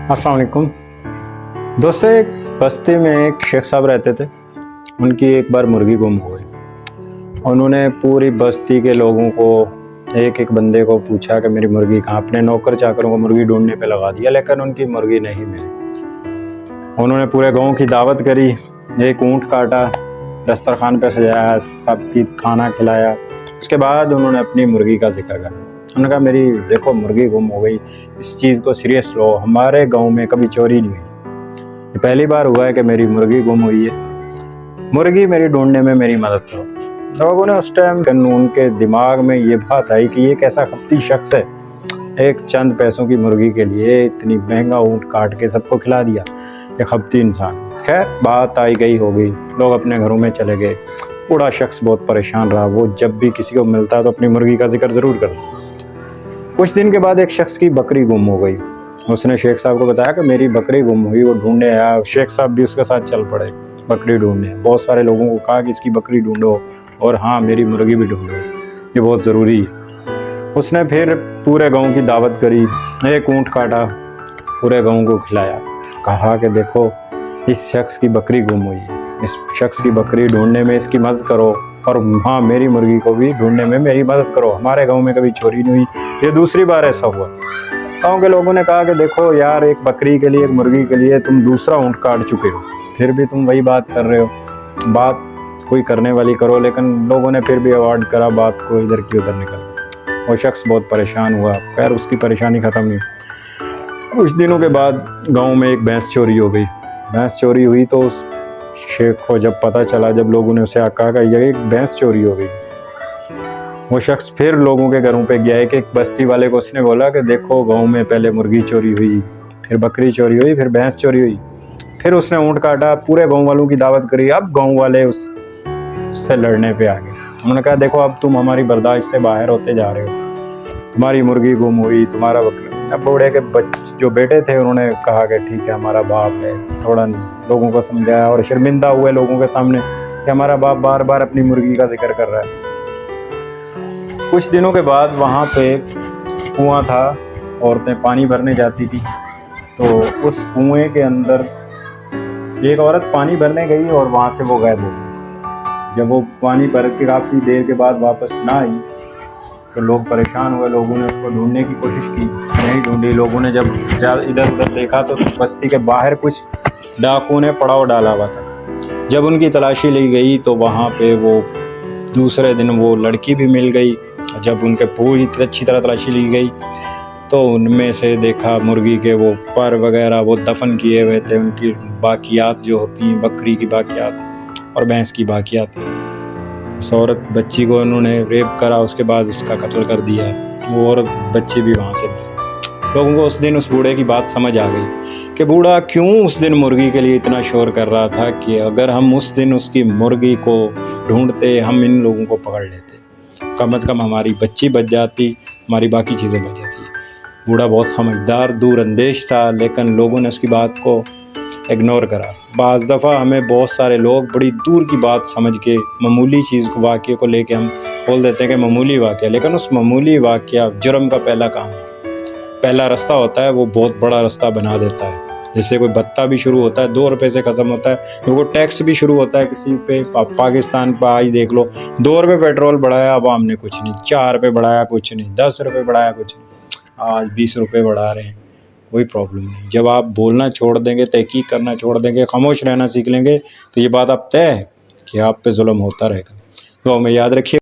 अस्सलाम वालेकुम दोस्तों। एक बस्ती में एक शेख साहब रहते थे। उनकी एक बार मुर्गी गुम हो गई। उन्होंने पूरी बस्ती के लोगों को, एक एक बंदे को पूछा कि मेरी मुर्गी कहाँ। अपने नौकर चाकरों को मुर्गी ढूंढने पे लगा दिया, लेकिन उनकी मुर्गी नहीं मिली। उन्होंने पूरे गांव की दावत करी, एक ऊँट काटा, दस्तरखान पे सजाया, सबकी खाना खिलाया। उसके बाद उन्होंने अपनी मुर्गी का जिक्र करा। उन्होंने कहा मेरी देखो मुर्गी गुम हो गई, इस चीज़ को सीरियस लो। हमारे गांव में कभी चोरी नहीं हुई, ये पहली बार हुआ है कि मेरी मुर्गी गुम हुई है। मुर्गी मेरी ढूंढने में मेरी मदद करो। लोगों ने उस टाइम उनके दिमाग में ये बात आई कि ये कैसा खपती शख्स है, एक चंद पैसों की मुर्गी के लिए इतनी महंगा ऊँट काट के सबको खिला दिया, ये खपती इंसान। खैर बात आई गई हो गई, लोग अपने घरों में चले गए। बूढ़ा शख्स बहुत परेशान रहा। वो जब भी किसी को मिलता तो अपनी मुर्गी का जिक्र ज़रूर करता। कुछ दिन के बाद एक शख्स की बकरी गुम हो गई। उसने शेख साहब को बताया कि मेरी बकरी गुम हुई। वो ढूंढने आया, शेख साहब भी उसके साथ चल पड़े बकरी ढूंढने। बहुत सारे लोगों को कहा कि इसकी बकरी ढूंढो, और हाँ मेरी मुर्गी भी ढूंढो, ये बहुत ज़रूरी है। उसने फिर पूरे गांव की दावत करी, एक ऊँट काटा, पूरे गांव को खिलाया। कहा कि देखो इस शख्स की बकरी गुम हुई है, इस शख्स की बकरी ढूंढने में इसकी मदद करो, और हाँ मेरी मुर्गी को भी ढूंढने में मेरी मदद करो। हमारे गांव में कभी चोरी नहीं हुई, ये दूसरी बार ऐसा हुआ। गांव के लोगों ने कहा कि देखो यार, एक बकरी के लिए, एक मुर्गी के लिए तुम दूसरा ऊँट काट चुके हो, फिर भी तुम वही बात कर रहे हो। बात कोई करने वाली करो। लेकिन लोगों ने फिर भी अवॉइड करा बात को, इधर की उधर निकल। वो शख्स बहुत परेशान हुआ। खैर उसकी परेशानी ख़त्म नहीं। कुछ दिनों के बाद गाँव में एक भैंस चोरी हो गई। भैंस चोरी हुई तो उस शेख को जब पता चला, जब लोगों ने उसे कहा कि ये एक भैंस चोरी हो गई, वो शख्स फिर लोगों के घरों पे गया। एक बस्ती वाले को उसने बोला कि देखो गांव में पहले मुर्गी चोरी हुई, फिर बकरी चोरी हुई, फिर भैंस चोरी हुई, फिर उसने ऊँट काटा, पूरे गांव वालों की दावत करी। अब गांव वाले उससे लड़ने पे आ गए। उन्होंने कहा देखो अब तुम हमारी बर्दाश्त से बाहर होते जा रहे हो, तुम्हारी मुर्गी गुम हुई, तुम्हारा बकरी। अब बूढ़े के जो बेटे थे उन्होंने कहा कि ठीक है हमारा बाप है। थोड़ा लोगों को समझाया और शर्मिंदा हुए लोगों के सामने कि हमारा बाप बार बार अपनी मुर्गी का जिक्र कर रहा है। कुछ दिनों के बाद वहाँ पे कुआं था, औरतें पानी भरने जाती थी, तो उस कुएं के अंदर एक औरत पानी भरने गई और वहाँ से वो गायब हो गई। जब वो पानी भर के काफ़ी देर के बाद वापस ना आई तो लोग परेशान हुए। लोगों ने उसको ढूंढने की कोशिश की, नहीं ढूंढी। लोगों ने जब इधर उधर देखा तो बस्ती के बाहर कुछ डाकुओं ने पड़ाव डाला हुआ था। जब उनकी तलाशी ली गई तो वहाँ पे वो दूसरे दिन वो लड़की भी मिल गई। जब उनके पूरी अच्छी तरह तलाशी ली गई तो उनमें से देखा मुर्गी के वो पर वगैरह वो दफन किए हुए थे। उनकी बाकियात जो होती हैं, बकरी की बाकियात और भैंस की बाकियात, उस औरत बच्ची को उन्होंने रेप करा, उसके बाद उसका कत्ल कर दिया। वो औरत बच्ची भी वहाँ से मिली। लोगों को उस दिन उस बूढ़े की बात समझ आ गई कि बूढ़ा क्यों उस दिन मुर्गी के लिए इतना शोर कर रहा था, कि अगर हम उस दिन उसकी मुर्गी को ढूंढते, हम इन लोगों को पकड़ लेते, कम से कम हमारी बच्ची बच जाती, हमारी बाकी चीज़ें बच जाती। बूढ़ा बहुत समझदार, दूर अंदेश था, लेकिन लोगों ने उसकी बात को इग्नोर करा। बाज़ दफ़ा हमें बहुत सारे लोग बड़ी दूर की बात समझ के मामूली चीज़ को, वाक़े को लेके हम बोल देते हैं कि मामूली वाक़या, लेकिन उस मामूली वाक़या जुर्म का पहला काम है, पहला रास्ता होता है, वो बहुत बड़ा रास्ता बना देता है। जैसे कोई भत्ता भी शुरू होता है 2 रुपये से ख़त्म होता है, तो टैक्स भी शुरू होता है किसी पे। पाकिस्तान पर आई देख लो, 2 रुपये पेट्रोल बढ़ाया अवाम ने, कुछ नहीं। 4 रुपये बढ़ाया, कुछ नहीं। 10 रुपये बढ़ाया, कुछ नहीं। आज 20 रुपये बढ़ा रहे हैं, कोई प्रॉब्लम नहीं। जब आप बोलना छोड़ देंगे, तहकीक करना छोड़ देंगे, खामोश रहना सीख लेंगे, तो ये बात अब तय है कि आप पे जुल्म होता रहेगा। तो हमें याद रखिए।